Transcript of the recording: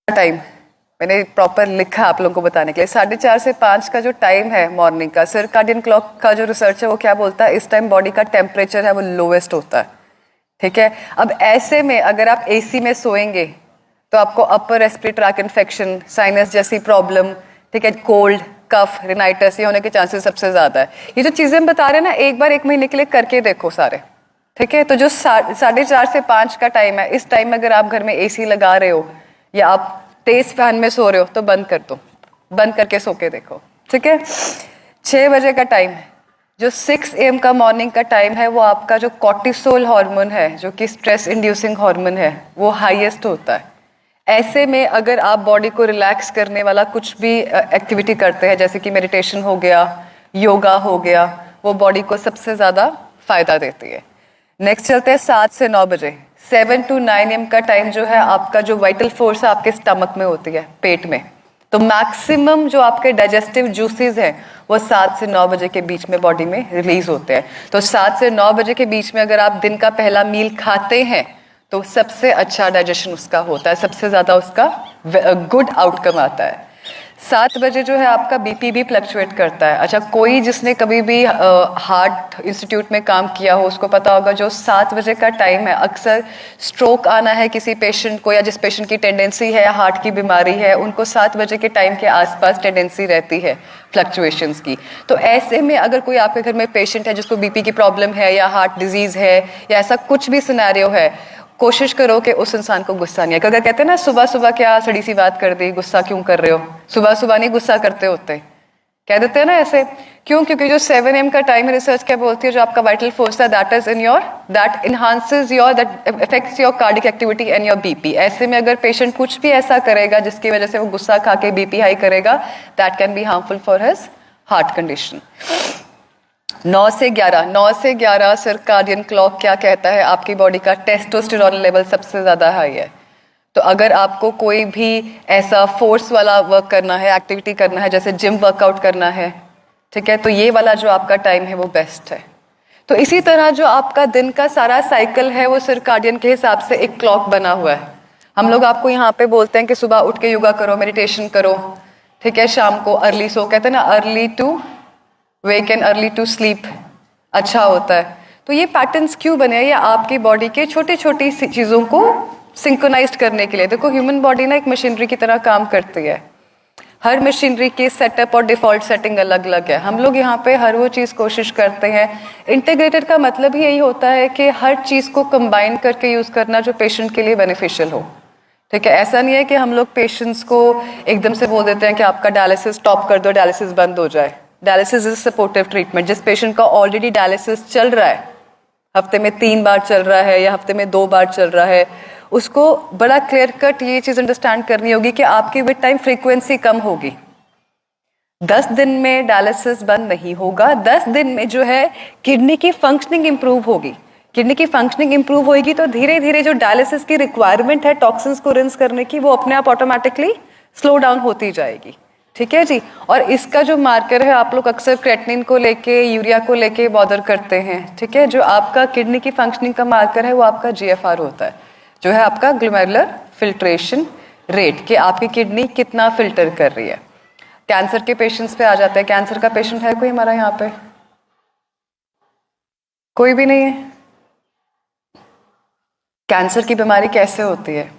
Time मैंने proper लिखा आप लोगों को बताने के लिए। 4:30 से 5 का जो टाइम है मॉर्निंग का, सर्काडियन क्लॉक का जो रिसर्च है वो क्या बोलता है, इस टाइम बॉडी का टेम्परेचर है वो लोवेस्ट होता है। ठीक है, अब ऐसे में अगर आप एसी में सोएंगे तो आपको upper respiratory tract infection, sinus जैसी प्रॉब्लम, ठीक है, कोल्ड, कफ, रिनाइटिस, ये होने के चांसेस सबसे ज्यादा है। ये जो चीजें हम बता रहे हैं ना, एक बार 1 महीने के लिए करके देखो सारे। ठीक है, तो जो 4:30 से 5 का टाइम है, इस टाइम में अगर आप घर में एसी लगा रहे हो या आप तेज फैन में सो रहे हो तो बंद कर दो, बंद करके सो के देखो। ठीक है, 6 बजे का टाइम है, जो 6 AM का मॉर्निंग का टाइम है, वो आपका जो कॉर्टिसोल हार्मोन है, जो कि स्ट्रेस इंड्यूसिंग हार्मोन है, वो हाईएस्ट होता है। ऐसे में अगर आप बॉडी को रिलैक्स करने वाला कुछ भी एक्टिविटी करते हैं, जैसे कि मेडिटेशन हो गया, योगा हो गया, वो बॉडी को सबसे ज्यादा फायदा देती है। नेक्स्ट चलते हैं 7 से 9 बजे। 7 to 9 AM का टाइम जो है आपका जो वाइटल फोर्स है आपके स्टमक में होती है, पेट में। तो मैक्सिमम जो आपके डाइजेस्टिव जूसेस हैं वो 7 से 9 बजे के बीच में बॉडी में रिलीज होते हैं। तो 7 से 9 बजे के बीच में अगर आप दिन का पहला मील खाते हैं तो सबसे अच्छा डाइजेशन उसका होता है, सबसे ज्यादा उसका गुड आउटकम आता है। 7 बजे जो है आपका बीपी भी फ्लक्चुएट करता है। अच्छा, कोई जिसने कभी भी हार्ट इंस्टीट्यूट में काम किया हो उसको पता होगा, जो 7 बजे का टाइम है, अक्सर स्ट्रोक आना है किसी पेशेंट को, या जिस पेशेंट की टेंडेंसी है हार्ट की बीमारी है, उनको 7 बजे के टाइम के आसपास टेंडेंसी रहती है फ्लक्चुएशंस की। तो ऐसे में अगर कोई आपके घर में पेशेंट है जिसको बीपी की प्रॉब्लम है या हार्ट डिजीज है या ऐसा कुछ भी सिनेरियो है, कोशिश करो कि उस इंसान को गुस्सा नहीं है। अगर कहते हैं ना सुबह सुबह क्या सड़ी सी बात कर दी, गुस्सा क्यों कर रहे हो, सुबह सुबह नहीं गुस्सा करते होते, कह देते हैं ना ऐसे, क्यों? क्योंकि जो 7 AM का टाइम है, रिसर्च क्या बोलती है, जो आपका वाइटल फोर्स है that is in your, that enhances your, that affects your cardiac activity and your BP. ऐसे में अगर पेशेंट कुछ भी ऐसा करेगा जिसकी वजह से वो गुस्सा खा के बीपी हाई करेगा, that can be harmful for his heart condition. 9 से 11 सर्काडियन क्लॉक क्या कहता है, आपकी बॉडी का टेस्टोस्टेरोन लेवल सबसे ज्यादा हाई है। तो अगर आपको कोई भी ऐसा फोर्स वाला वर्क करना है, एक्टिविटी करना है, जैसे जिम वर्कआउट करना है, ठीक है, तो ये वाला जो आपका टाइम है वो बेस्ट है। तो इसी तरह जो आपका दिन का सारा साइकिल है वो सर्काडियन के हिसाब से एक क्लॉक बना हुआ है। हम लोग आपको यहाँ पे बोलते हैं कि सुबह उठ के योगा करो, मेडिटेशन करो, ठीक है, शाम को अर्ली सो, कहते हैं ना early to wake and early to sleep अच्छा होता है। तो ये पैटर्न्स क्यों बने हैं? ये आपकी बॉडी के छोटी छोटी चीजों को सिंक्रोनाइज करने के लिए। देखो, ह्यूमन बॉडी ना एक मशीनरी की तरह काम करती है। हर मशीनरी की सेटअप और डिफॉल्ट सेटिंग अलग अलग है। हम लोग यहाँ पे हर वो चीज कोशिश करते हैं। इंटीग्रेटेड का मतलब ही यही होता है कि हर चीज को कंबाइन करके यूज करना जो पेशेंट के लिए बेनिफिशियल हो। ठीक है, ऐसा नहीं है कि हम लोग पेशेंट्स को एकदम से बोल देते हैं कि आपका डायलिसिस स्टॉप कर दो, डायलिसिस बंद हो जाए। Dialysis is supportive treatment. जिस पेशेंट का ऑलरेडी डायलिसिस चल रहा है, हफ्ते में 3 बार चल रहा है या हफ्ते में 2 बार चल रहा है, उसको बड़ा क्लियर कट ये चीज अंडरस्टैंड करनी होगी कि आपकी विद टाइम फ्रीक्वेंसी कम होगी। 10 दिन में डायलिसिस बंद नहीं होगा। 10 दिन में जो है किडनी की फंक्शनिंग इंप्रूव होगी। किडनी की फंक्शनिंग इंप्रूव होगी तो धीरे धीरे जो डायलिसिस की रिक्वायरमेंट है टॉक्सिन्स को रिंस करने की, वो अपने आप ऑटोमेटिकली स्लो डाउन होती जाएगी। ठीक है जी। और इसका जो मार्कर है, आप लोग अक्सर क्रेटिनिन को लेके, यूरिया को लेके बॉदर करते हैं। ठीक है, जो आपका किडनी की फंक्शनिंग का मार्कर है वो आपका GFR होता है, जो है आपका ग्लोमेरुलर फिल्ट्रेशन रेट, कि आपकी किडनी कितना फिल्टर कर रही है। कैंसर के पेशेंट्स पे आ जाते हैं। कैंसर का पेशेंट है कोई हमारा यहाँ पे? कोई भी नहीं है। कैंसर की बीमारी कैसे होती है?